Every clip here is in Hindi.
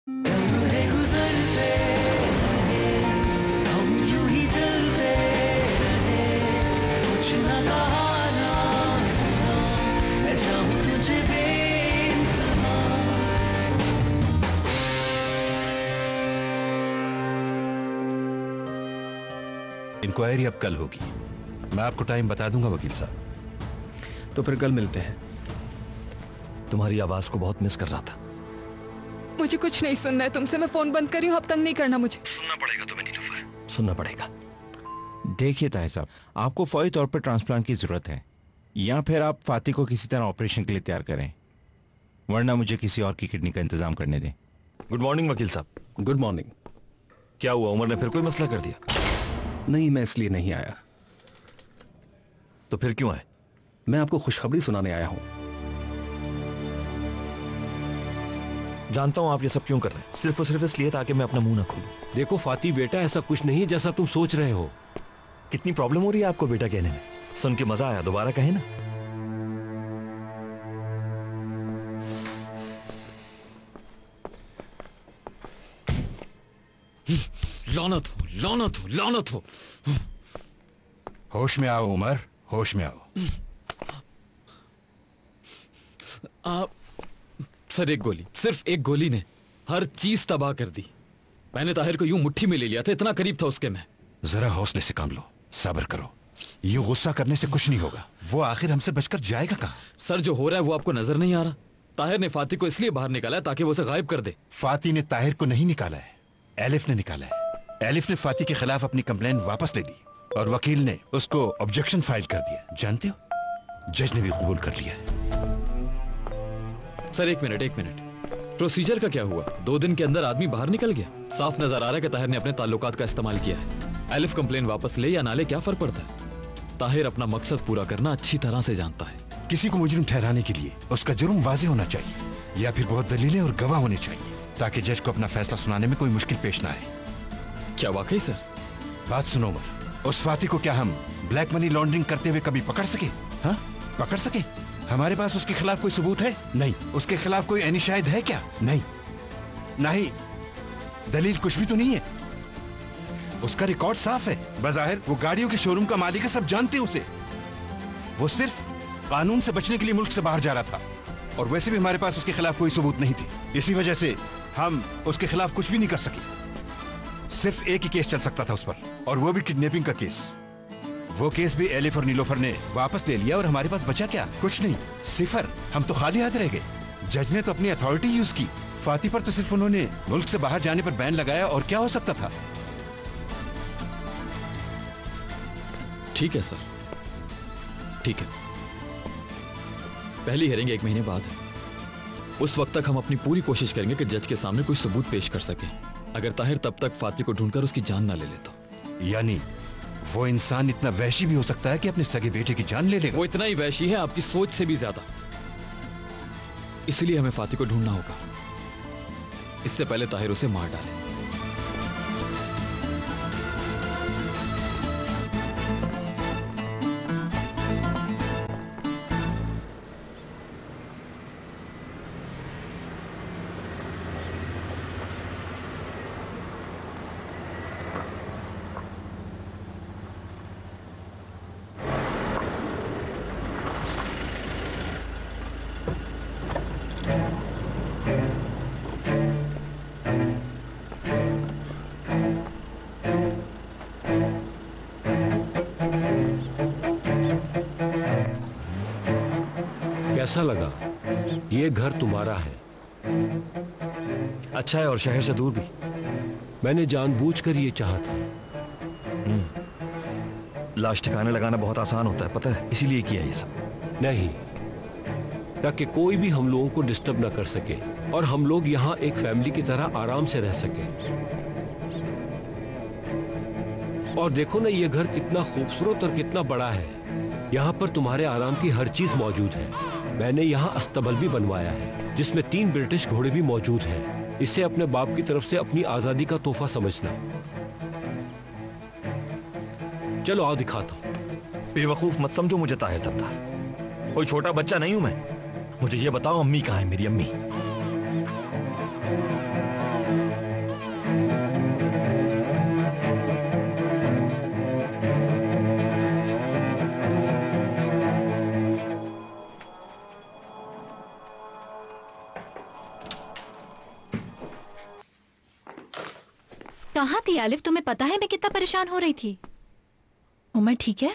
लम्हे गुजरते रहे, हम यूं ही चलते रहे, कुछ न कहा ना सुना, मैं चाहूं तुझे बेइंतहा। इंक्वायरी अब कल होगी, मैं आपको टाइम बता दूंगा वकील साहब। तो फिर कल मिलते हैं। तुम्हारी आवाज को बहुत मिस कर रहा था। मुझे कुछ नहीं सुनना है तुमसे, मैं फोन बंद करी हूँ, अब तंग नहीं करना मुझे। सुनना पड़ेगा तुम्हें नीलूफर, सुनना पड़ेगा। देखिए ताहिर साहब, आपको फौरी तौर पर ट्रांसप्लांट की जरूरत है, या फिर आप फातिह को किसी तरह ऑपरेशन के लिए तैयार करें, वरना मुझे किसी और की किडनी का इंतजाम करने दें। गुड मॉर्निंग वकील साहब। Good morning. क्या हुआ, उमर ने फिर कोई मसला कर दिया? नहीं, मैं इसलिए नहीं आया। तो फिर क्यों आए? मैं आपको खुशखबरी सुनाने आया हूं। जानता हूं आप ये सब क्यों कर रहे हैं, सिर्फ और सिर्फ इसलिए ताकि मैं अपना मुंह ना खोलूं। देखो फातिह बेटा, ऐसा कुछ नहीं है जैसा तुम सोच रहे हो। कितनी प्रॉब्लम हो रही है आपको बेटा कहने में, सुन के मजा आया, दोबारा कहें ना। लानत हो, लानत हो, लानत हो। होश में आओ उमर, होश में आओ। आप सर, एक गोली, सिर्फ एक गोली ने हर चीज तबाह कर दी। मैंने ताहिर को यूं मुट्ठी में ले लिया था, इतना करीब था उसके मैं। जरा हौसले से काम लो, सब्र करो। ये गुस्सा करने से कुछ नहीं होगा, वो आखिर हमसे बचकर जाएगा कहाँ? सर, जो हो रहा है वो आपको नजर नहीं आ रहा? ताहिर ने फातिह को इसलिए बाहर निकाला है ताकि वो उसे गायब कर दे। फातिह ने ताहिर को नहीं निकाला है, एलिफ ने निकाला है। एलिफ ने फातिह के खिलाफ अपनी कंप्लेन वापस ले ली और वकील ने उसको ऑब्जेक्शन फाइल कर दिया। जानते हो, जज ने भी कबूल कर लिया है। सर एक मिनट, प्रोसीजर का क्या हुआ? 2 दिन के अंदर आदमी बाहर निकल गया। साफ नजर आ रहा है कि ताहिर ने अपने ताल्लुकात का इस्तेमाल किया है। एलिफ कंप्लेन वापस ले या ना ले, क्या फर्क पड़ता है? ताहिर अपना मकसद पूरा करना अच्छी तरह से जानता है। किसी को मुजरिम ठहराने के लिए उसका जुर्म वाज़ेह होना चाहिए, या फिर बहुत दलीलें और गवाह होने चाहिए, ताकि जज को अपना फैसला सुनाने में कोई मुश्किल पेश ना आए। क्या वाकई सर? बात सुनो उमर, उस फातिह को क्या हम ब्लैक मनी लॉन्ड्रिंग करते हुए कभी पकड़ सके? हाँ, पकड़ सके? हमारे पास उसके खिलाफ कोई सबूत है? नहीं। उसके खिलाफ कोई ऐनी शाहिद है क्या? नहीं। नहीं, दलील कुछ भी तो नहीं है। उसका रिकॉर्ड साफ है, बज़ाहिर वो गाड़ियों के शोरूम का मालिक है, सब जानते हैं उसे। वो सिर्फ कानून से बचने के लिए मुल्क से बाहर जा रहा था, और वैसे भी हमारे पास उसके खिलाफ कोई सबूत नहीं थे। इसी वजह से हम उसके खिलाफ कुछ भी नहीं कर सके। सिर्फ एक ही केस चल सकता था उस पर, और वो भी किडनैपिंग का केस। वो केस भी एलिफ और नीलोफर ने वापस ले लिया, और हमारे पास बचा क्या? कुछ नहीं, सिफर। हम तो खाली हाथ रह गए। जज ने तो अपनी अथॉरिटी यूज की, फातिह पर तो सिर्फ उन्होंने मुल्क से बाहर जाने पर बैन लगाया, और क्या हो सकता था? ठीक है सर, ठीक है। पहली हियरिंग 1 महीने बाद है। उस वक्त तक हम अपनी पूरी कोशिश करेंगे कि जज के सामने कोई सबूत पेश कर सके। अगर ताहिर तब तक फातिह को ढूंढकर उसकी जान ना ले ले तो। यानी वो इंसान इतना वहशी भी हो सकता है कि अपने सगे बेटे की जान ले लेगा? वो इतना ही वहशी है, आपकी सोच से भी ज्यादा। इसलिए हमें फातिह को ढूंढना होगा, इससे पहले ताहिर उसे मार डाले। कैसा लगा? ये घर तुम्हारा है। अच्छा है, और शहर से दूर भी। मैंने जानबूझकर ये चाहा था। लाश ठिकाने लगाना बहुत आसान होता है, पता है, इसीलिए किया ये सब। नहीं, ताकि कोई भी हम लोगों को डिस्टर्ब ना कर सके, और हम लोग यहाँ एक फैमिली की तरह आराम से रह सके। और देखो ना, ये घर कितना खूबसूरत और कितना बड़ा है। यहाँ पर तुम्हारे आराम की हर चीज मौजूद है। मैंने यहाँ अस्तबल भी बनवाया है, जिसमें 3 ब्रिटिश घोड़े भी मौजूद हैं। इसे अपने बाप की तरफ से अपनी आजादी का तोहफा समझना। चलो आओ दिखाता हूँ। बेवकूफ मत समझो मुझे ताहिर तब्ता, कोई छोटा बच्चा नहीं हूं मैं। मुझे ये बताओ, अम्मी कहाँ है, मेरी अम्मी? कहाँ थी आलिफ? तुम्हें पता है मैं कितना परेशान हो रही थी। उमर ठीक है?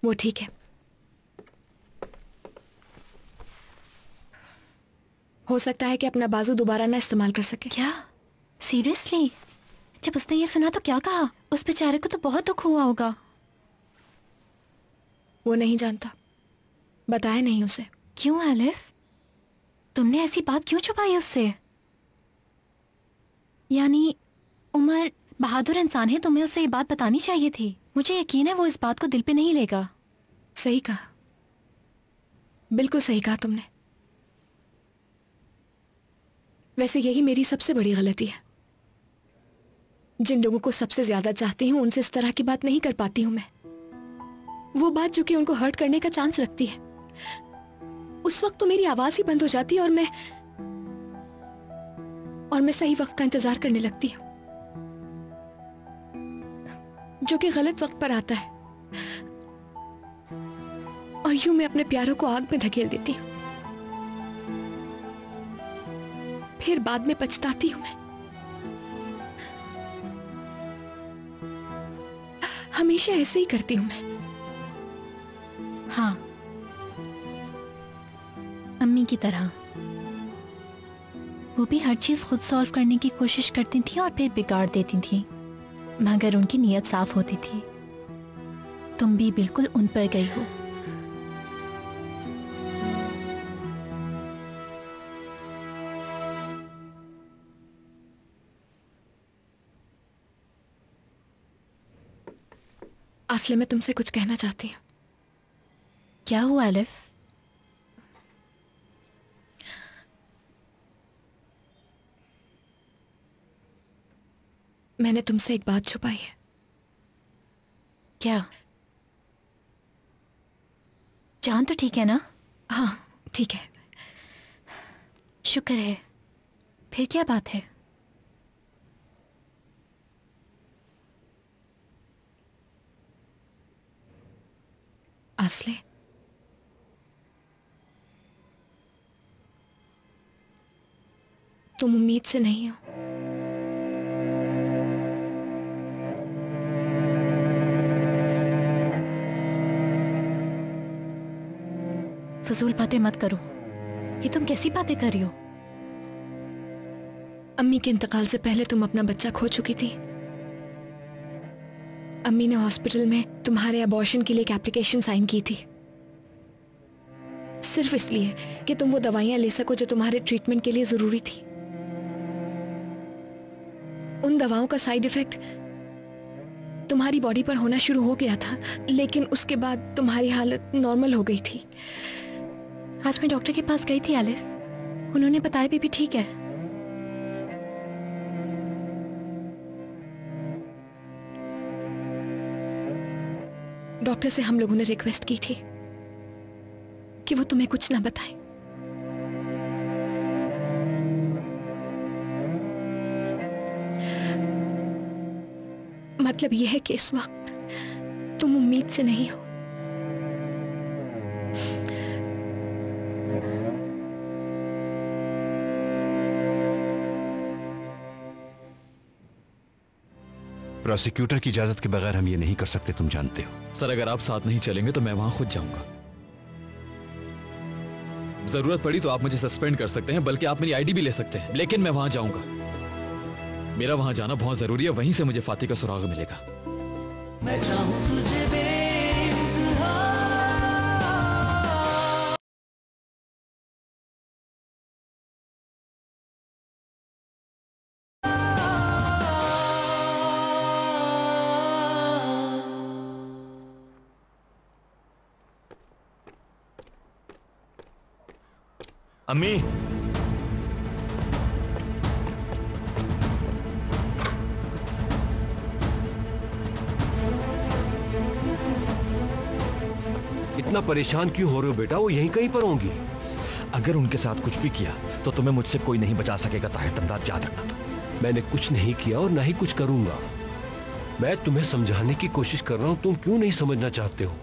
वो ठीक है। हो सकता है कि अपना बाजू दोबारा ना इस्तेमाल कर सके। क्या? सीरियसली? जब उसने ये सुना तो क्या कहा? उस बेचारे को तो बहुत दुख हुआ होगा। वो नहीं जानता, बताया नहीं उसे। क्यों आलिफ? तुमने ऐसी बात क्यों छुपाई उससे? यानी उमर बहादुर इंसान है, तुम्हें उसे ये बात बतानी चाहिए थी। मुझे यकीन है वो इस बात को दिल पे नहीं लेगा। सही कहा, बिल्कुल सही कहा तुमने। वैसे यही मेरी सबसे बड़ी गलती है। जिन लोगों को सबसे ज्यादा चाहती हूं उनसे इस तरह की बात नहीं कर पाती हूं मैं। वो बात जो कि उनको हर्ट करने का चांस रखती है, उस वक्त तो मेरी आवाज ही बंद हो जाती है और मैं सही वक्त का इंतजार करने लगती हूं, जो कि गलत वक्त पर आता है। और यूं मैं अपने प्यारों को आग में धकेल देती हूं, फिर बाद में पछताती हूं मैं। हमेशा ऐसे ही करती हूं मैं। हाँ, अम्मी की तरह। वो भी हर चीज खुद सॉल्व करने की कोशिश करती थी और फिर बिगाड़ देती थी, मगर उनकी नीयत साफ होती थी। तुम भी बिल्कुल उन पर गई हो। असले मैं तुमसे कुछ कहना चाहती हूँ। क्या हुआ आलिफ? मैंने तुमसे एक बात छुपाई है। क्या? जान तो ठीक है ना? हाँ ठीक है। शुक्र है। फिर क्या बात है? असले, तुम उम्मीद से नहीं हो। फजूल बातें मत करो। ये तुम कैसी बातें कर रही हो? अम्मी के इंतकाल से पहले तुम अपना बच्चा खो चुकी थी। अम्मी ने हॉस्पिटल में तुम्हारे अबॉर्शन के लिए एक एप्लीकेशन साइन की थी, सिर्फ इसलिए कि तुम वो दवाइयां ले सको जो तुम्हारे ट्रीटमेंट के लिए जरूरी थी। उन दवाओं का साइड इफेक्ट तुम्हारी बॉडी पर होना शुरू हो गया था, लेकिन उसके बाद तुम्हारी हालत नॉर्मल हो गई थी। आज मैं डॉक्टर के पास गई थी आलिफ, उन्होंने बताया भी ठीक है। डॉक्टर से हम लोगों ने रिक्वेस्ट की थी कि वो तुम्हें कुछ ना बताए। मतलब यह है कि इस वक्त तुम उम्मीद से नहीं हो। प्रोसिक्यूटर की इजाजत के बगैर हम ये नहीं कर सकते, तुम जानते हो। सर, अगर आप साथ नहीं चलेंगे तो मैं वहां खुद जाऊंगा। जरूरत पड़ी तो आप मुझे सस्पेंड कर सकते हैं, बल्कि आप मेरी आईडी भी ले सकते हैं, लेकिन मैं वहां जाऊंगा। मेरा वहां जाना बहुत जरूरी है, वहीं से मुझे फाती का सुराग मिलेगा। मैं चाहूं तुझे बेइंतहा। अम्मी, इतना परेशान क्यों हो रहे हो बेटा? वो यहीं कहीं पर होंगी। अगर उनके साथ कुछ भी किया तो तुम्हें मुझसे कोई नहीं बचा सकेगा ताहिर तमदाद, याद रखना। तो मैंने कुछ नहीं किया और ना ही कुछ करूंगा। मैं तुम्हें समझाने की कोशिश कर रहा हूं, तुम क्यों नहीं समझना चाहते हो?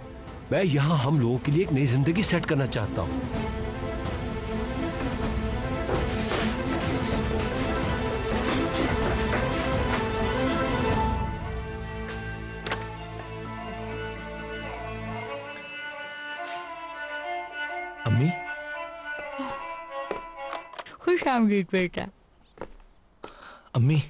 मैं यहाँ हम लोगों के लिए एक नई जिंदगी सेट करना चाहता हूँ। अम्मी, खुश आमदीद बेटा। अम्मी,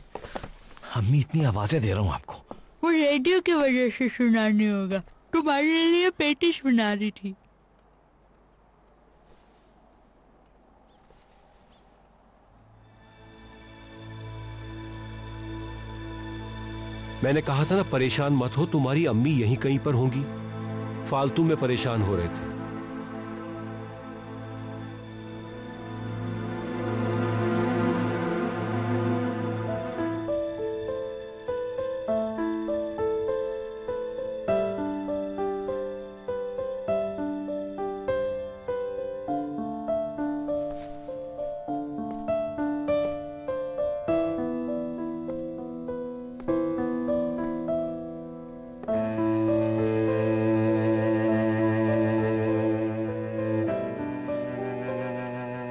अम्मी इतनी आवाजें दे रहा हूँ आपको। वो रेडियो की वजह से सुना नहीं होगा। तुम्हारे लिए पेटिस बना रही थी। मैंने कहा था ना परेशान मत हो, तुम्हारी अम्मी यहीं कहीं पर होंगी। फालतू में परेशान हो रहे थे।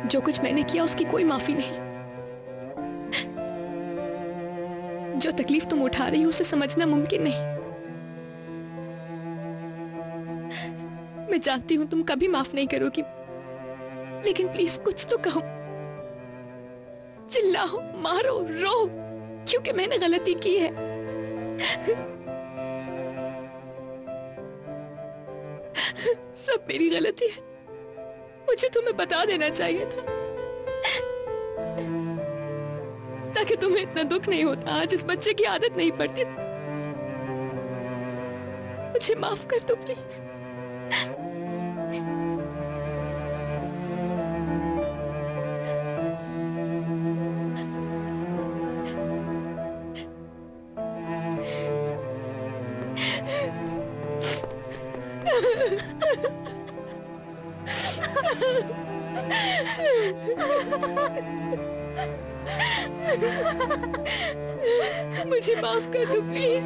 जो कुछ मैंने किया उसकी कोई माफी नहीं। जो तकलीफ तुम उठा रही हो उसे समझना मुमकिन नहीं। मैं जानती हूं तुम कभी माफ नहीं करोगी, लेकिन प्लीज कुछ तो कहो। चिल्लाओ, मारो, रो, क्योंकि मैंने गलती की है। सब मेरी गलती है। मुझे तुम्हें बता देना चाहिए था, ताकि तुम्हें इतना दुख नहीं होता। आज इस बच्चे की आदत नहीं पड़ती। मुझे माफ कर दो प्लीज। मुझे माफ कर दो प्लीज।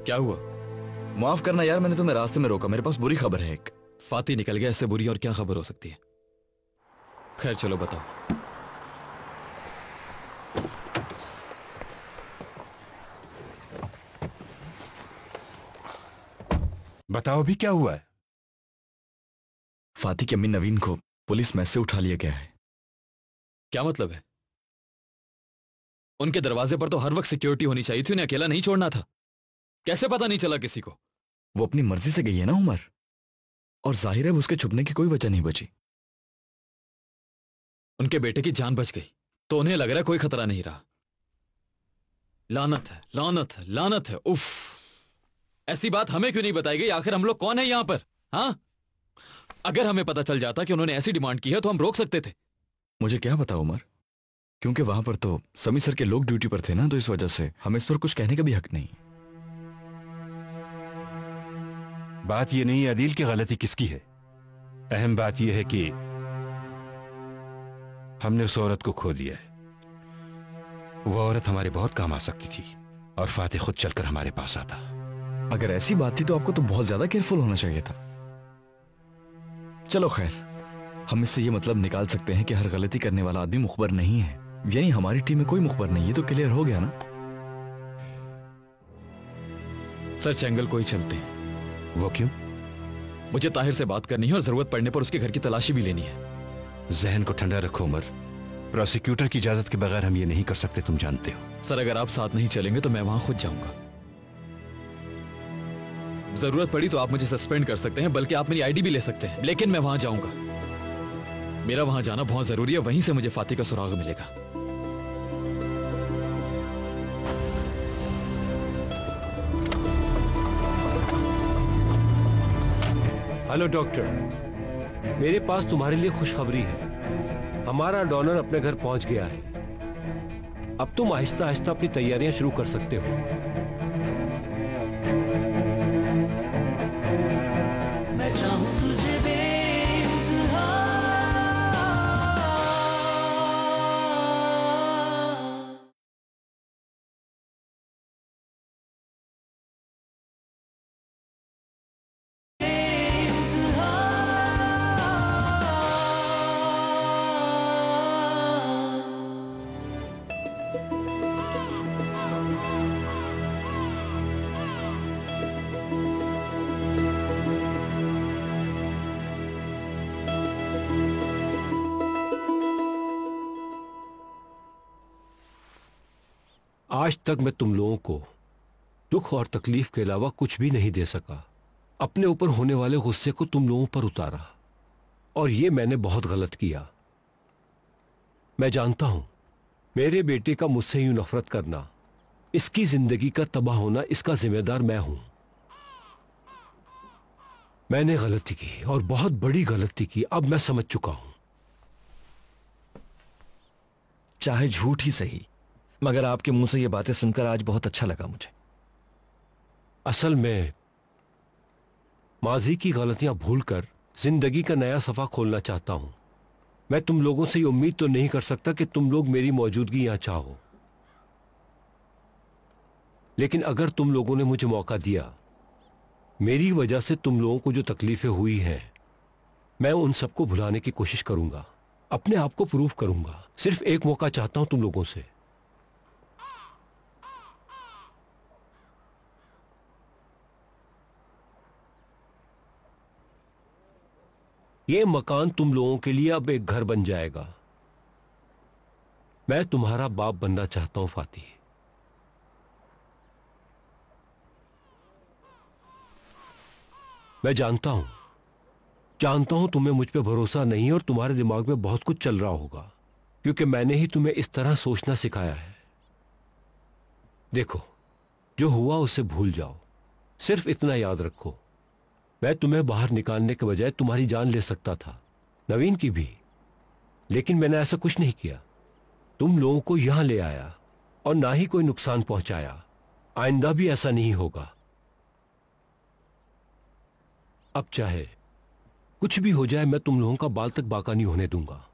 क्या हुआ? माफ करना यार, मैंने तुम्हें रास्ते में रोका। मेरे पास बुरी खबर है एक। फाती निकल गया, इससे बुरी और क्या खबर हो सकती है? खैर चलो बताओ। बताओ भी क्या हुआ है? फाती की अम्मी नवीन को पुलिस मैस से उठा लिया गया है। क्या मतलब है? उनके दरवाजे पर तो हर वक्त सिक्योरिटी होनी चाहिए थी, उन्हें अकेला नहीं छोड़ना था। कैसे पता नहीं चला किसी को? वो अपनी मर्जी से गई है ना उमर, और जाहिर है उसके छुपने की कोई वजह नहीं बची। उनके बेटे की जान बच गई तो उन्हें लग रहा है कोई खतरा नहीं रहा। लानत है, लानत है, लानत है। उफ, ऐसी बात हमें क्यों नहीं बताई गई? आखिर हम लोग कौन है यहां पर? हाँ, अगर हमें पता चल जाता कि उन्होंने ऐसी डिमांड की है तो हम रोक सकते थे। मुझे क्या पता उमर, क्योंकि वहां पर तो समी सर के लोग ड्यूटी पर थे ना, तो इस वजह से हमें इस पर कुछ कहने का भी हक नहीं। बात यह नहीं अदील की गलती किसकी है। अहम बात यह है कि हमने उस औरत को खो दिया है। वो औरत हमारे बहुत काम आ सकती थी और फातिह खुद चलकर हमारे पास आता। अगर ऐसी बात थी तो आपको तो बहुत ज्यादा केयरफुल होना चाहिए था। चलो खैर, हम इससे ये मतलब निकाल सकते हैं कि हर गलती करने वाला आदमी मुखबर नहीं है। यानी हमारी टीम में कोई मुखबर नहीं। ये तो क्लियर हो गया ना? सर चैंगल को ही चलते हैं। वो क्यों? मुझे ताहिर से बात करनी है और जरूरत पड़ने पर उसके घर की तलाशी भी लेनी है। जहन को ठंडा रखो उमर, प्रोसिक्यूटर की इजाजत के बगैर हम ये नहीं कर सकते, तुम जानते हो। सर अगर आप साथ नहीं चलेंगे तो मैं वहां खुद जाऊंगा। जरूरत पड़ी तो आप मुझे सस्पेंड कर सकते हैं, बल्कि आप मेरी आईडी भी ले सकते हैं, लेकिन मैं वहां जाऊंगा। मेरा वहां जाना बहुत जरूरी है, वहीं से मुझे फातिह का सुराग मिलेगा। हेलो डॉक्टर, मेरे पास तुम्हारे लिए खुशखबरी है। हमारा डोनर अपने घर पहुंच गया है। अब तुम आहिस्ता आहिस्ता अपनी तैयारियां शुरू कर सकते हो। मैं चाहूं तुझे बेइंतहा। आज तक मैं तुम लोगों को दुख और तकलीफ के अलावा कुछ भी नहीं दे सका। अपने ऊपर होने वाले गुस्से को तुम लोगों पर उतारा और ये मैंने बहुत गलत किया। मैं जानता हूं मेरे बेटे का मुझसे यूं नफरत करना, इसकी जिंदगी का तबाह होना, इसका जिम्मेदार मैं हूं। मैंने गलती की और बहुत बड़ी गलती की। अब मैं समझ चुका हूं। चाहे झूठ ही सही, मगर आपके मुंह से ये बातें सुनकर आज बहुत अच्छा लगा मुझे। असल में माजी की गलतियां भूलकर जिंदगी का नया सफा खोलना चाहता हूं। मैं तुम लोगों से ये उम्मीद तो नहीं कर सकता कि तुम लोग मेरी मौजूदगी यहां चाहो, लेकिन अगर तुम लोगों ने मुझे मौका दिया, मेरी वजह से तुम लोगों को जो तकलीफें हुई हैं, मैं उन सबको भुलाने की कोशिश करूंगा, अपने आप को प्रूव करूंगा। सिर्फ एक मौका चाहता हूं तुम लोगों से। ये मकान तुम लोगों के लिए अब एक घर बन जाएगा। मैं तुम्हारा बाप बनना चाहता हूं फाती। मैं जानता हूं तुम्हें मुझ पे भरोसा नहीं है और तुम्हारे दिमाग में बहुत कुछ चल रहा होगा, क्योंकि मैंने ही तुम्हें इस तरह सोचना सिखाया है। देखो, जो हुआ उसे भूल जाओ। सिर्फ इतना याद रखो, मैं तुम्हें बाहर निकालने के बजाय तुम्हारी जान ले सकता था, नवीन की भी, लेकिन मैंने ऐसा कुछ नहीं किया। तुम लोगों को यहां ले आया और ना ही कोई नुकसान पहुंचाया। आइंदा भी ऐसा नहीं होगा। अब चाहे कुछ भी हो जाए, मैं तुम लोगों का बाल तक बाका नहीं होने दूंगा।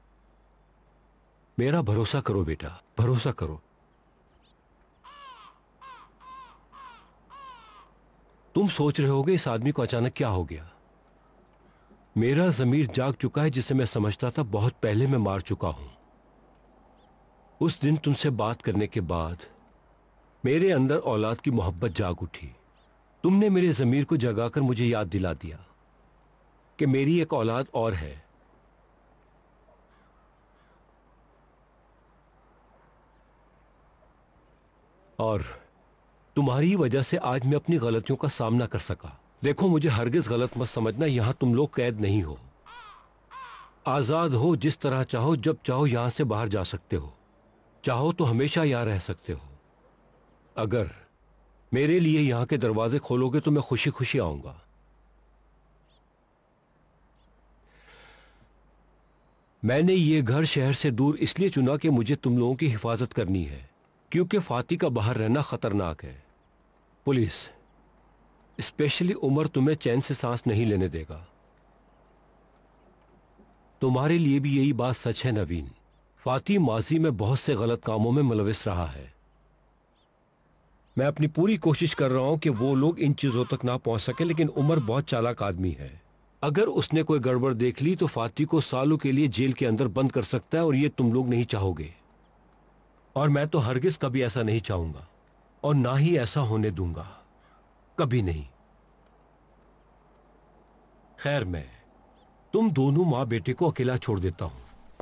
मेरा भरोसा करो बेटा, भरोसा करो। तुम सोच रहे होगे इस आदमी को अचानक क्या हो गया। मेरा जमीर जाग चुका है, जिसे मैं समझता था बहुत पहले मैं मार चुका हूं। उस दिन तुमसे बात करने के बाद मेरे अंदर औलाद की मोहब्बत जाग उठी। तुमने मेरे जमीर को जगाकर मुझे याद दिला दिया कि मेरी एक औलाद और है। और तुम्हारी वजह से आज मैं अपनी गलतियों का सामना कर सका। देखो, मुझे हरगिज गलत मत समझना, यहां तुम लोग कैद नहीं हो। आजाद हो, जिस तरह चाहो जब चाहो यहां से बाहर जा सकते हो। चाहो तो हमेशा यहां रह सकते हो। अगर मेरे लिए यहां के दरवाजे खोलोगे तो मैं खुशी खुशी आऊंगा। मैंने ये घर शहर से दूर इसलिए चुना कि मुझे तुम लोगों की हिफाजत करनी है, क्योंकि फाती का बाहर रहना खतरनाक है। पुलिस, स्पेशली उमर, तुम्हें चैन से सांस नहीं लेने देगा। तुम्हारे लिए भी यही बात सच है नवीन। फाती माजी में बहुत से गलत कामों में मुलविस रहा है। मैं अपनी पूरी कोशिश कर रहा हूं कि वो लोग इन चीजों तक ना पहुंच सके, लेकिन उमर बहुत चालाक आदमी है। अगर उसने कोई गड़बड़ देख ली तो फाती को सालों के लिए जेल के अंदर बंद कर सकता है, और ये तुम लोग नहीं चाहोगे। और मैं तो हरगिज कभी ऐसा नहीं चाहूंगा, और ना ही ऐसा होने दूंगा, कभी नहीं। खैर, मैं तुम दोनों माँ बेटे को अकेला छोड़ देता हूं,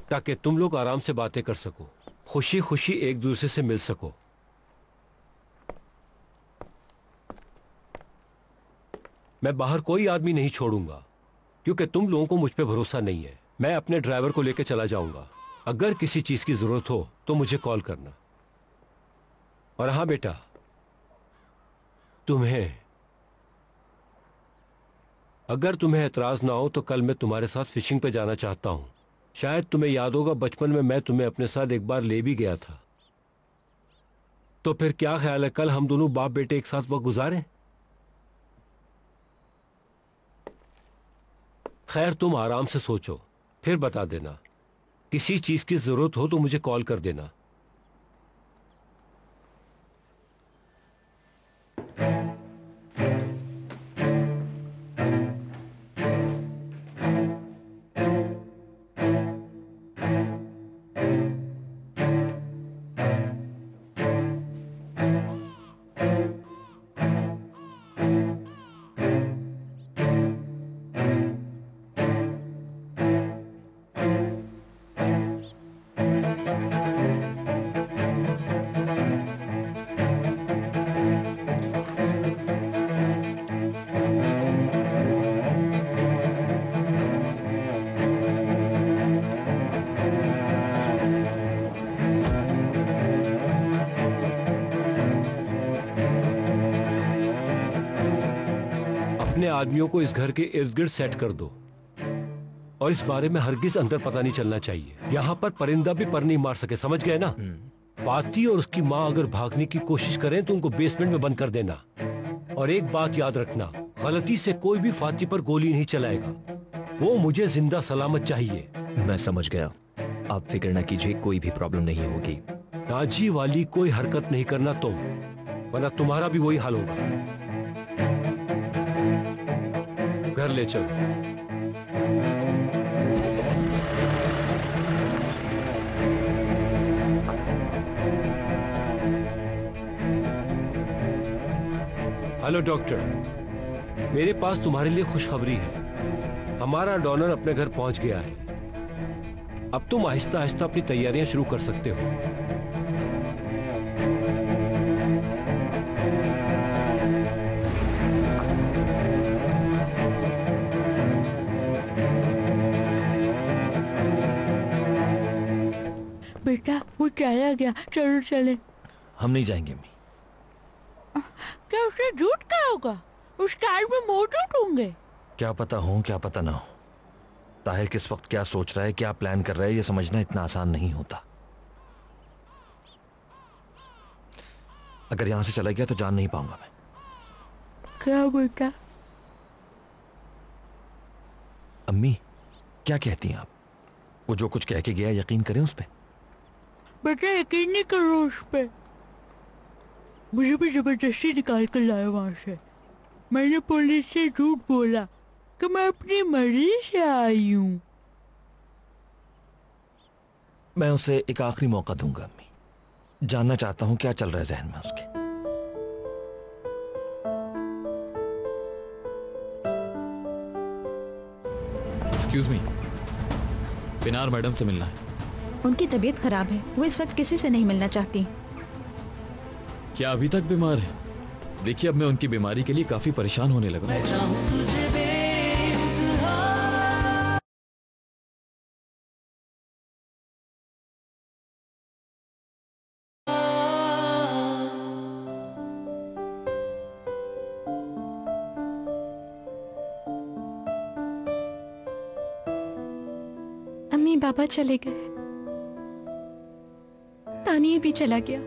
ताकि तुम लोग आराम से बातें कर सको, खुशी खुशी एक दूसरे से मिल सको। मैं बाहर कोई आदमी नहीं छोड़ूंगा, क्योंकि तुम लोगों को मुझ पे भरोसा नहीं है। मैं अपने ड्राइवर को लेकर चला जाऊंगा। अगर किसी चीज की जरूरत हो तो मुझे कॉल करना। और हां बेटा, अगर तुम्हें एतराज ना हो तो कल मैं तुम्हारे साथ फिशिंग पे जाना चाहता हूं। शायद तुम्हें याद होगा, बचपन में मैं तुम्हें अपने साथ एक बार ले भी गया था। तो फिर क्या ख्याल है कल हम दोनों बाप बेटे एक साथ वक्त गुजारें? खैर तुम आराम से सोचो, फिर बता देना। किसी चीज की जरूरत हो तो मुझे कॉल कर देना। आदमियों को इस घर के इर्द गिर्द सेट कर दो और इस बारे में हरगिज अंदर पता नहीं चलना चाहिए। यहाँ पर परिंदा भी पर नहीं मार सके, समझ गए ना? फाती और उसकी माँ अगर भागने की कोशिश करें तो उनको बेसमेंट में बंद कर देना। और एक बात याद रखना, गलती से कोई भी फाती पर गोली नहीं चलाएगा। वो मुझे जिंदा सलामत चाहिए। मैं समझ गया, आप फिक्र न कीजिए, कोई भी प्रॉब्लम नहीं होगी। नाजी वाली कोई हरकत नहीं करना तुम, वरना तुम्हारा भी वही हाल होगा। घर ले चलो। हेलो डॉक्टर, मेरे पास तुम्हारे लिए खुशखबरी है। हमारा डोनर अपने घर पहुंच गया है। अब तुम आहिस्ता आहिस्ता अपनी तैयारियां शुरू कर सकते हो। बेटा वो चला गया, चलो चले। हम नहीं जाएंगे अम्मी। क्या उसे झूठ का होगा? उस कार में मौजूद होंगे। क्या पता हो क्या पता ना हो, ताहिर किस वक्त क्या सोच रहा है, क्या प्लान कर रहा है, ये समझना इतना आसान नहीं होता। अगर यहां से चला गया तो जान नहीं पाऊंगा मैं। क्या बेटा? अम्मी क्या कहती हैं आप? वो जो कुछ कह के गया यकीन करें उस पे? बेटा यकीन नहीं करो उस पे। मुझे भी जबरदस्ती निकाल कर लाया वहां से। मैंने पुलिस से झूठ बोला कि मैं अपनी मर्जी से आई हूँ। मैं उसे एक आखिरी मौका दूंगा अम्मी। जानना चाहता हूं क्या चल रहा है जहन में उसके। एक्सक्यूज मी, पिनार मैडम से मिलना है। उनकी तबीयत खराब है, वो इस वक्त किसी से नहीं मिलना चाहती। क्या अभी तक बीमार है? देखिए अब मैं उनकी बीमारी के लिए काफी परेशान होने लगा। मैं चाहूं तुझे बेइंतहा। अम्मी बाबा चले गए, तानिया भी चला गया।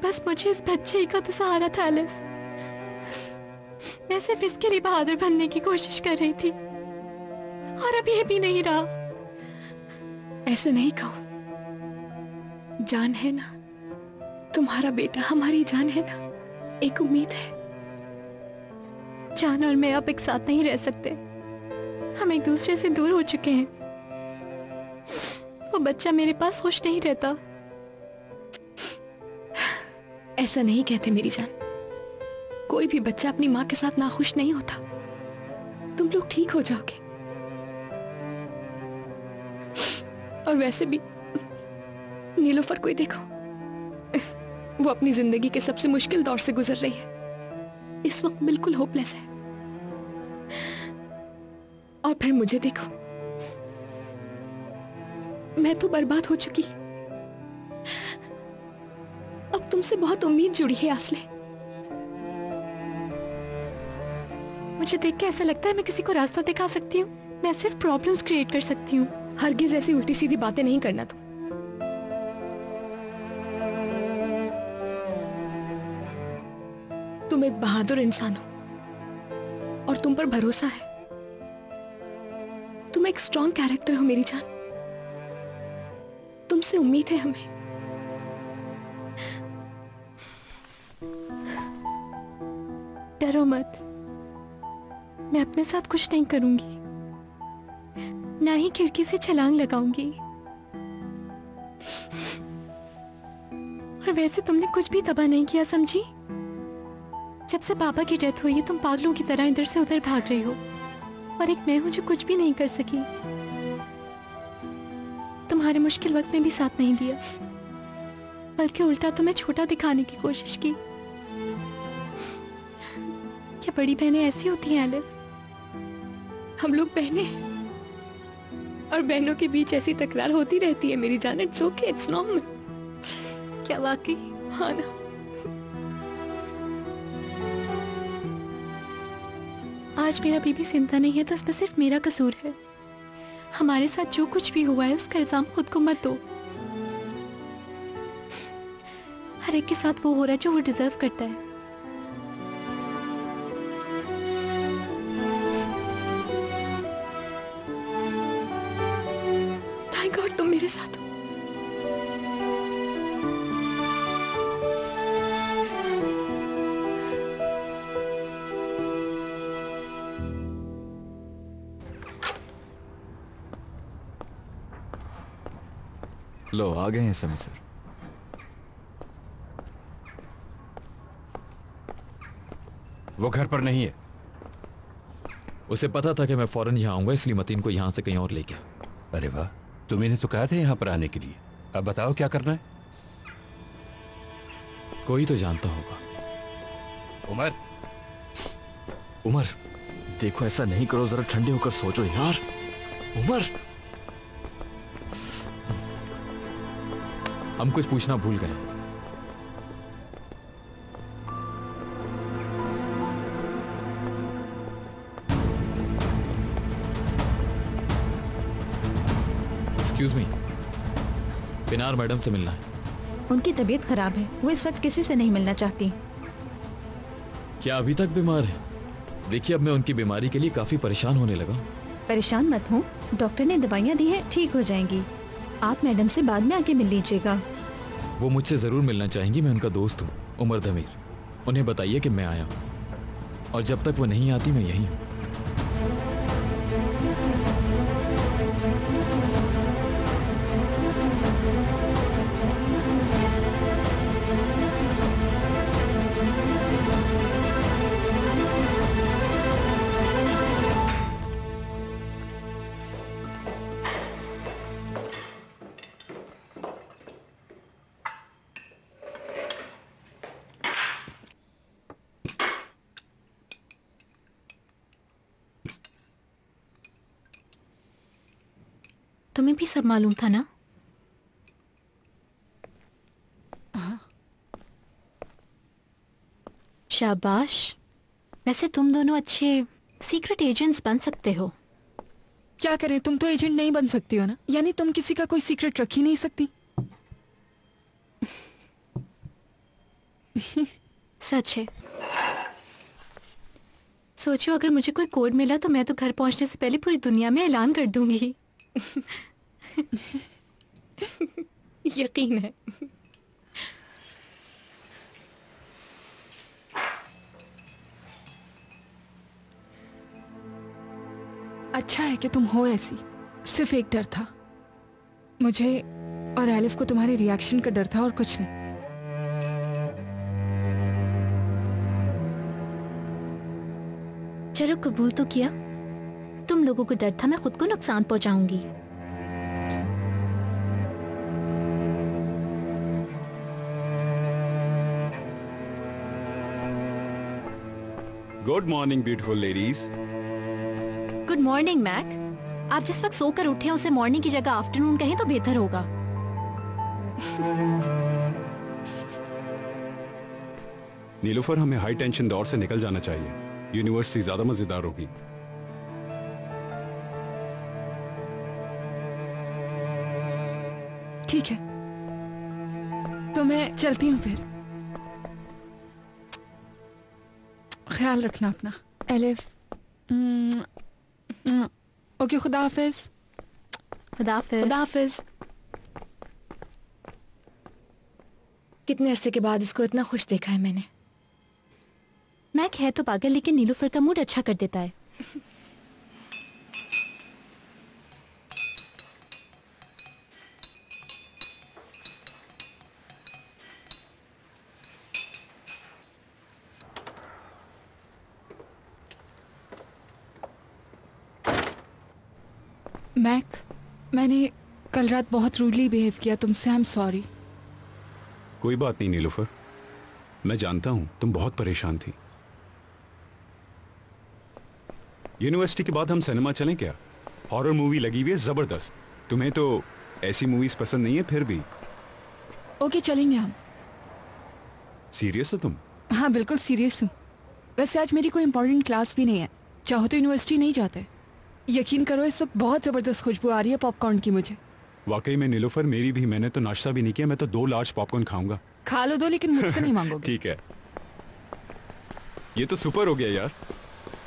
बस मुझे इस बच्चे का तो सहारा था अलिफ। मैं सिर्फ इसके लिए बहादुर बनने की कोशिश कर रही थी और अब ये भी नहीं रहा। ऐसे नहीं कहो, जान है ना, तुम्हारा बेटा हमारी जान है ना, एक उम्मीद है। जान और मैं अब एक साथ नहीं रह सकते, हम एक दूसरे से दूर हो चुके हैं। वो बच्चा मेरे पास खुश नहीं रहता। ऐसा नहीं कहते मेरी जान, कोई भी बच्चा अपनी माँ के साथ नाखुश नहीं होता। तुम लोग ठीक हो जाओगे। और वैसे भी नीलोफर को ही देखो, वो अपनी जिंदगी के सबसे मुश्किल दौर से गुजर रही है। इस वक्त बिल्कुल होपलेस है। और फिर मुझे देखो, मैं तो बर्बाद हो चुकी। अब तुमसे बहुत उम्मीद जुड़ी है आसले। मुझे देख के ऐसा लगता है मैं किसी को रास्ता दिखा सकती हूँ, मैं सिर्फ प्रॉब्लम्स क्रिएट कर सकती हूँ। हरगिज ऐसी उल्टी सीधी बातें नहीं करना तुम। तुम एक बहादुर इंसान हो और तुम पर भरोसा है। तुम एक स्ट्रॉन्ग कैरेक्टर हो मेरी जान। तुमसे उम्मीद है हमें। डरो मत, मैं अपने साथ कुछ नहीं करूंगी, ना ही खिड़की से छलांग लगाऊंगी। और वैसे तुमने कुछ भी तबाह नहीं किया, समझी? जब से पापा की डेथ हुई है तुम पागलों की तरह इधर से उधर भाग रही हो, और एक मैं हूं जो कुछ भी नहीं कर सकी। तुम्हारे मुश्किल वक्त में भी साथ नहीं दिया, बल्कि उल्टा तुम्हें छोटा दिखाने की कोशिश की। क्या बड़ी बहनें ऐसी होती हैं एलिफ? हम लोग बहनें हैं और बहनों के बीच ऐसी तकरार होती रहती है मेरी जान। It's okay, it's normal. क्या वाकई? हाँ ना। आज मेरा बीबी जिंदा नहीं है तो इसमें सिर्फ मेरा कसूर है। हमारे साथ जो कुछ भी हुआ है उसका इल्जाम खुद को मत दो। हर एक के साथ वो हो रहा है जो वो डिजर्व करता है। थैंक गॉड तुम मेरे साथ हो। लो आ गए हैं समी सर। वो घर पर नहीं है। उसे पता था कि मैं फौरन यहाँ आऊंगा, इसलिए मतीन को यहाँ से कहीं और ले गया। अरे वाह, तुम्हें तो कहा था यहाँ पर आने के लिए। अब बताओ क्या करना है? कोई तो जानता होगा। उमर, उमर देखो ऐसा नहीं करो, जरा ठंडे होकर सोचो यार। उमर हम कुछ पूछना भूल गए। एक्सक्यूज मी, पिनार मैडम से मिलना है। उनकी तबीयत खराब है, वो इस वक्त किसी से नहीं मिलना चाहती। क्या अभी तक बीमार है? देखिए अब मैं उनकी बीमारी के लिए काफी परेशान होने लगा। परेशान मत हो, डॉक्टर ने दवाइयाँ दी हैं, ठीक हो जाएंगी। आप मैडम से बाद में आके मिल लीजिएगा। वो मुझसे जरूर मिलना चाहेंगी। मैं उनका दोस्त हूँ, उमर धमीर। उन्हें बताइए कि मैं आया हूँ और जब तक वो नहीं आती मैं यहीं हूँ। तुम्हें भी सब मालूम था ना? शाबाश। वैसे तुम दोनों अच्छे सीक्रेट एजेंट्स बन सकते हो। क्या करें, तुम तो एजेंट नहीं बन सकती हो ना? यानी तुम किसी का कोई सीक्रेट रख ही नहीं सकती। सच है। सोचो अगर मुझे कोई कोड मिला तो मैं तो घर पहुंचने से पहले पूरी दुनिया में ऐलान कर दूंगी। यकीन है। अच्छा है कि तुम हो ऐसी। सिर्फ एक डर था, मुझे और एलिफ को तुम्हारे रिएक्शन का डर था और कुछ नहीं। चलो कबूल तो किया। तुम लोगों को डर था मैं खुद को नुकसान पहुंचाऊंगी। Good morning beautiful ladies. Good morning Mac. आप जिस वक्त सोकर उठे हैं उसे मॉर्निंग की जगह आफ्टरनून कहें तो बेहतर होगा। नीलूफर, हमें हाई टेंशन दौर से निकल जाना चाहिए। यूनिवर्सिटी ज्यादा मजेदार होगी। ठीक है, तो मैं चलती हूँ फिर। ख्याल रखना अपना। एलिफ। ओके, खुदा हाफिज। खुदा हाफिज। खुदा हाफिज। कितने अरसे के बाद इसको इतना खुश देखा है मैंने। मैक है तो पागल, लेकिन नीलूफर का मूड अच्छा कर देता है। मैक, मैंने कल रात बहुत रूडली बिहेव किया तुमसे। I am sorry. कोई बात नहीं नीलूफर, मैं जानता हूं तुम बहुत परेशान थी। यूनिवर्सिटी के बाद हम सिनेमा चलें क्या? हॉरर मूवी लगी हुई है जबरदस्त। तुम्हें तो ऐसी मूवीज पसंद नहीं है फिर भी। ओके, चलेंगे हम। सीरियस हो तुम? हाँ, बिल्कुल सीरियस हूँ। वैसे आज मेरी कोई इंपॉर्टेंट क्लास भी नहीं है। चाहो तो यूनिवर्सिटी नहीं जाते। यकीन करो, इस वक्त बहुत जबरदस्त खुशबू आ रही है पॉपकॉर्न की मुझे। वाकई में नीलूफर, मेरी भी। मैंने तो नाश्ता भी नहीं किया। मैं तो 2 लार्ज पॉपकॉर्न खाऊंगा। खा लो 2, लेकिन मुझसे नहीं मांगोगे। ठीक है। ये तो सुपर हो गया यार।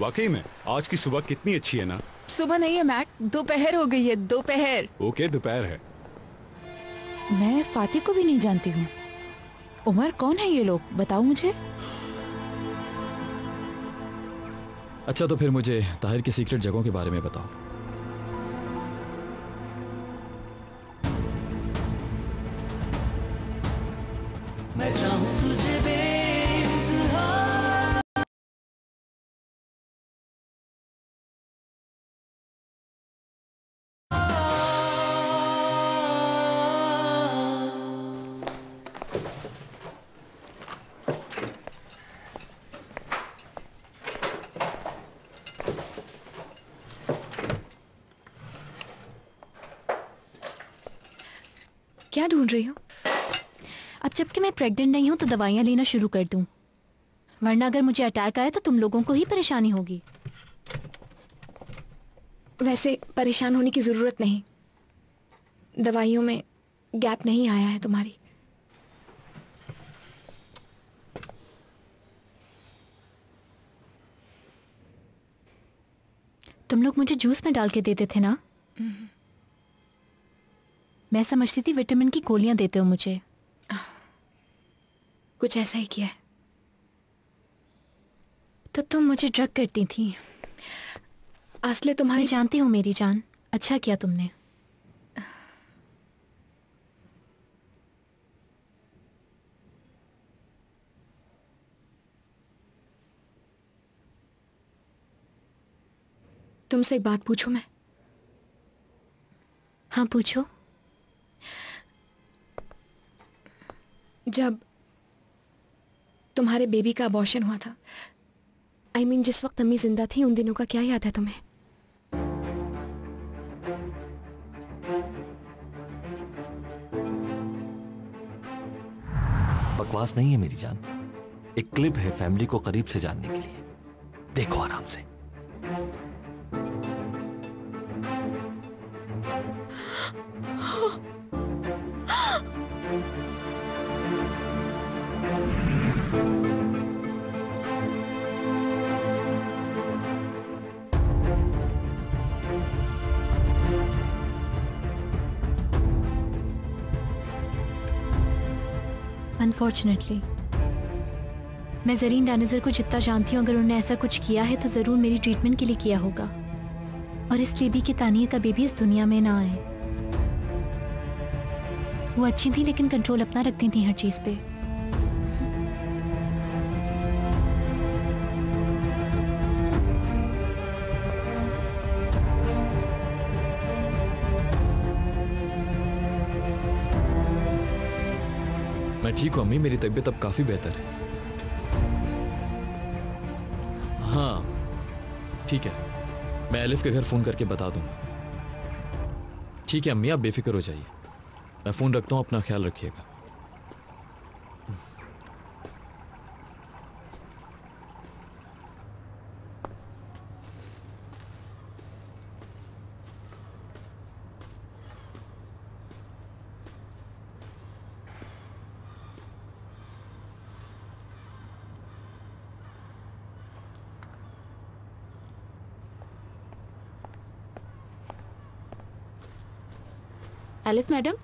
वाकई में आज की सुबह कितनी अच्छी है ना। सुबह नहीं है मैक, दोपहर हो गई है। दोपहर। ओके, दोपहर है। मैं फातिह को भी नहीं जानती हूँ। उमर, कौन है ये लोग? बताओ मुझे। अच्छा, तो फिर मुझे ताहिर की सीक्रेट जगहों के बारे में बताओ। मैं चाहूं तुझे बेइंतहा। क्या ढूंढ रही हो? अब जबकि मैं प्रेग्नेंट नहीं हूँ तो दवाइयाँ लेना शुरू कर दूँ, वरना अगर मुझे अटैक आया तो तुम लोगों को ही परेशानी होगी। वैसे परेशान होने की जरूरत नहीं। दवाइयों में गैप नहीं आया है तुम्हारी। तुम लोग मुझे जूस में डाल के देते थे ना। मैं समझती थी विटामिन की गोलियां देते हो मुझे। कुछ ऐसा ही किया है। तो तुम मुझे ड्रग करती थी। असले तुम्हारी। मैं जानती हूँ मेरी जान, अच्छा किया तुमने। तुमसे एक बात पूछूं मैं? हाँ, पूछो। जब तुम्हारे बेबी का अबॉर्शन हुआ था, I mean, जिस वक्त अम्मी जिंदा थी, उन दिनों का क्या याद है तुम्हें? बकवास नहीं है मेरी जान। एक क्लिप है फैमिली को करीब से जानने के लिए। देखो आराम से। अनफॉर्चुनेटली मैं जरीन डानिजर को जितना जानती हूँ, अगर उन्होंने ऐसा कुछ किया है तो जरूर मेरी ट्रीटमेंट के लिए किया होगा, और इसलिए भी कि तानिया का बेबी इस दुनिया में ना आए। वो अच्छी थी लेकिन कंट्रोल अपना रखती थी हर चीज पे। मैं ठीक हूँ अम्मी, मेरी तबीयत अब काफी बेहतर है। हाँ ठीक है, मैं एलिफ के घर फोन करके बता दूंगा। ठीक है अम्मी, आप बेफिक्र हो जाइए। मैं फोन रखता हूँ, अपना ख्याल रखिएगा। एलिफ मैडम,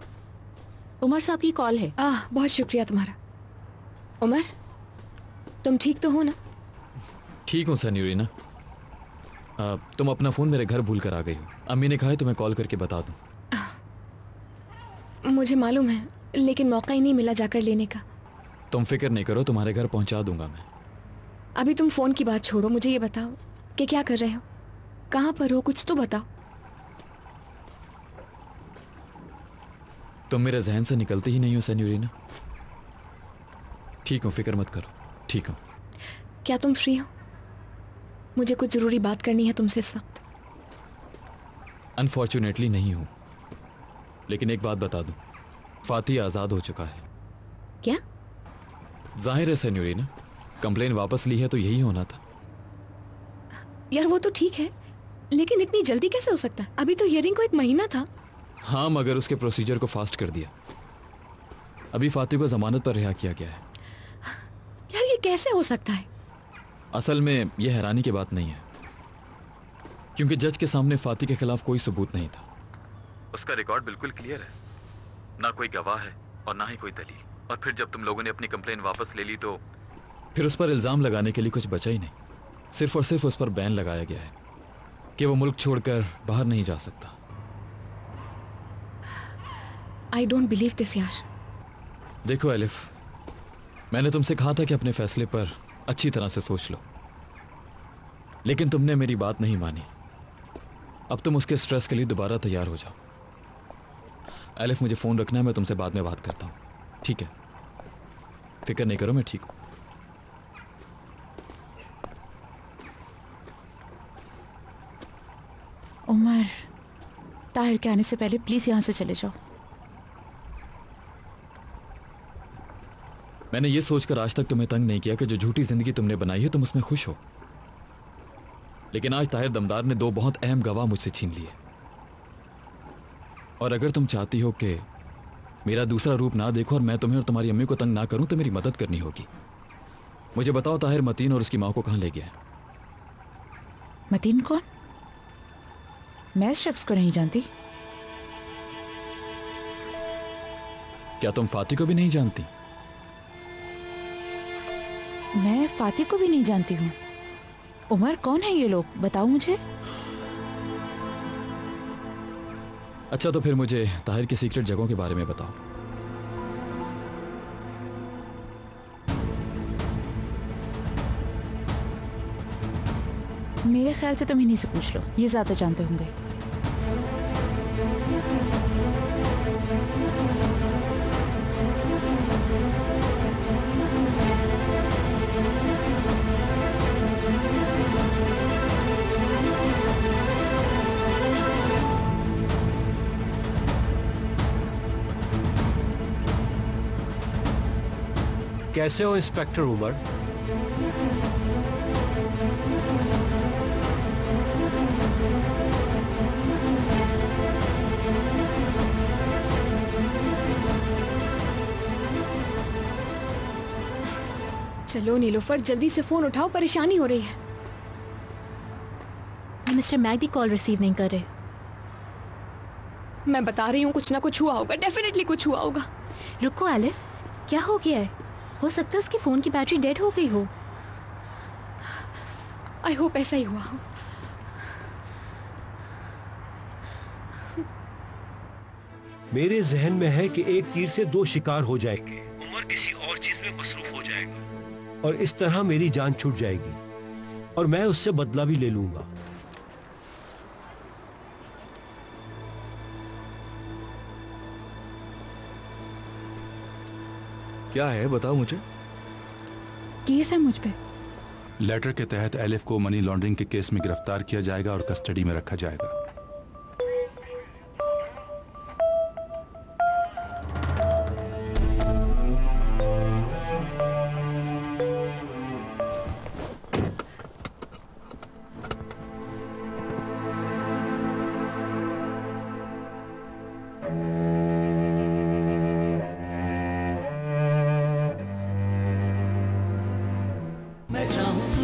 उमर साहब की कॉल है। बहुत शुक्रिया तुम्हारा। उमर, तुम ठीक तो हो ना? ठीक हूँ सेन्योरिना। तुम अपना फोन मेरे घर भूल कर आ गई हो। अम्मी ने कहा है तुम्हें कॉल करके बता दूं। मुझे मालूम है, लेकिन मौका ही नहीं मिला जाकर लेने का। तुम फिक्र नहीं करो, तुम्हारे घर पहुंचा दूंगा मैं। अभी तुम फोन की बात छोड़ो, मुझे ये बताओ कि क्या कर रहे हो, कहाँ पर हो, कुछ तो बताओ। तुम मेरे जहन से निकलती ही नहीं हो सेन्योरिना। ठीक हूँ, फिक्र मत करो, ठीक हूँ। क्या तुम फ्री हो? मुझे कुछ जरूरी बात करनी है तुमसे इस वक्त। अनफॉर्चुनेटली नहीं हूँ, लेकिन एक बात बता दूं, फाती आजाद हो चुका है। क्या? जाहिर है सेन्योरिना, कंप्लेन वापस ली है तो यही होना था। यार वो तो ठीक है, लेकिन इतनी जल्दी कैसे हो सकता है? अभी तो हियरिंग को 1 महीना था। हाँ, मगर उसके प्रोसीजर को फास्ट कर दिया। अभी फाती को जमानत पर रिहा किया गया है। यार ये कैसे हो सकता है? असल में यह हैरानी की बात नहीं है, क्योंकि जज के सामने फाती के खिलाफ कोई सबूत नहीं था। उसका रिकॉर्ड बिल्कुल क्लियर है, ना कोई गवाह है और ना ही कोई दलील। और फिर जब तुम लोगों ने अपनी कंप्लेन वापस ले ली तो फिर उस पर इल्जाम लगाने के लिए कुछ बचा ही नहीं। सिर्फ और सिर्फ उस पर बैन लगाया गया है कि वो मुल्क छोड़कर बाहर नहीं जा सकता। आई डोंट बिलीव दिस यार। देखो एलिफ, मैंने तुमसे कहा था कि अपने फैसले पर अच्छी तरह से सोच लो, लेकिन तुमने मेरी बात नहीं मानी। अब तुम उसके स्ट्रेस के लिए दोबारा तैयार हो जाओ। एलिफ, मुझे फोन रखना है, मैं तुमसे बाद में बात करता हूँ, ठीक है? फिक्र नहीं करो, मैं ठीक हूँ। उमर, ताहिर के आने से पहले प्लीज यहाँ से चले जाओ। मैंने ये सोचकर आज तक तुम्हें तंग नहीं किया कि जो झूठी जिंदगी तुमने बनाई है तुम उसमें खुश हो, लेकिन आज ताहिर दमदार ने 2 बहुत अहम गवाह मुझसे छीन लिए। और अगर तुम चाहती हो कि मेरा दूसरा रूप ना देखो और मैं तुम्हें और तुम्हारी अम्मी को तंग ना करूं, तो मेरी मदद करनी होगी। मुझे बताओ, ताहिर मतीन और उसकी माँ को कहाँ ले गया है? मतीन कौन? मैं इस शख्स को नहीं जानती। क्या तुम फाती को भी नहीं जानती? मैं फाती को भी नहीं जानती हूँ। उमर, कौन है ये लोग, बताओ मुझे। अच्छा, तो फिर मुझे ताहिर की सीक्रेट जगहों के बारे में बताओ। मेरे ख्याल से तुम इन्हीं से पूछ लो, ये ज्यादा जानते होंगे। कैसे हो इंस्पेक्टर उमर? चलो नीलोफर, जल्दी से फोन उठाओ, परेशानी हो रही है। मिस्टर मैक भी कॉल रिसीव नहीं कर रहे। मैं बता रही हूँ, कुछ ना कुछ हुआ होगा, डेफिनेटली कुछ हुआ होगा। रुको एलिफ, क्या हो गया है? हो सकता है उसके फोन की बैटरी डेड हो गई हो। आई होप ऐसा ही हुआ हो। मेरे जहन में है कि एक तीर से 2 शिकार हो जाएंगे। उमर किसी और चीज में मसरूफ हो जाएगा और इस तरह मेरी जान छूट जाएगी और मैं उससे बदला भी ले लूंगा। क्या है, बताओ मुझे। केस है मुझ पे। लेटर के तहत एलिफ को मनी लॉन्ड्रिंग के केस में गिरफ्तार किया जाएगा और कस्टडी में रखा जाएगा। मैं चाहूं